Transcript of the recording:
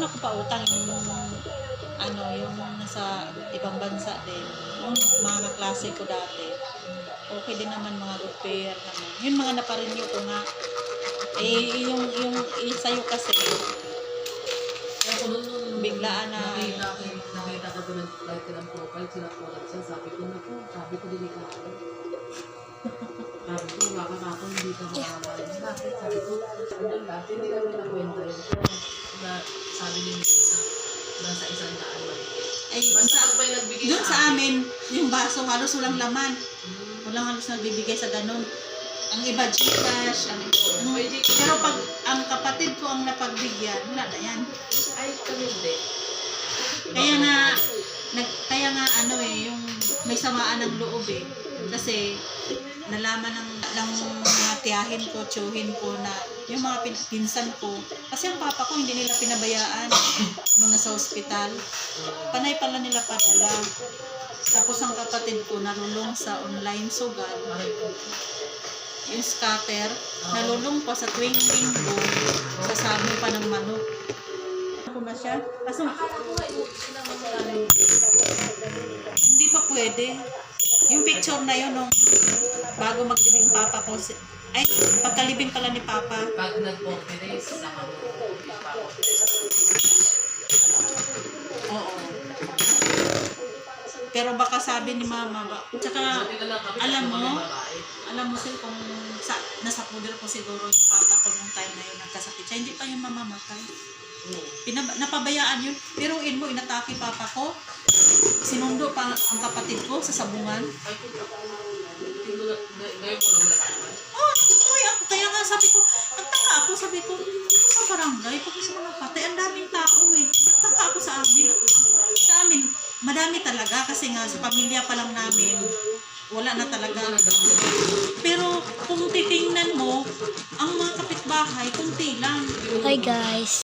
ako pa utang yung yung nasa ibang bansa din. Yung mga kaklase ko dati. Okay din naman, mga good pair naman. Yung mga naparenew ko nga. Yung sa'yo kasi, Kaya ko nung biglaan na nakita ko doon ng profile, sinapulat siya, sabi ko din ikaw. Sabi ko, baka hindi ka makakain. Bakit? Sabi ko, doon dati hindi kami nakwenta yun. Na sabi ni Melissa, nasa 100 lang. ay, Basta pag may nagbigay doon sa amin, yung baso halos walang laman. Walang halos nagbibigay sa ganun. Ang iba Gcash, pero pag ang kapatid ko ang napagbigyan, wala na yan. Ay, kami hindi. Kaya nga yung may samaan ng loob kasi nalaman ng mga tiyahin ko, tiyuhin ko na yung mga pinsan ko, kasi ang papa ko hindi nila pinabayaan nung nasa ospital. Panay pala nila padala. Tapos ang kapatid ko nalulong sa online sugal. Yung scatter, nalulong pa sa tuwing linggo, sasabi pa ng manok. Ako na siya. Kaso, hindi pa pwede. Yung picture na yun, nung bago maglibing papa ko, pagkalibing pala ni papa. Pag nag-forty sa Oo. Pero baka sabi ni mama, tsaka alam mo sir, kung nasa puder ko siguro yung papa ko nung time na yun, nagkasakit siya, hindi pa yung mamamatay. Napabayaan yun. Pero mo, inatake papa ko, sinundo pa ang kapatid ko sa sabungan. Kaya nga sabi ko, nagtaka ako, sabi ko sa barangay, pag isa mo napatay, ang daming tao Nagtaka ako sa amin. Sa amin, madami talaga kasi nga sa pamilya pa lang namin, wala na talaga. Pero kung titingnan mo, ang mga kapitbahay, kunti lang. Hi guys.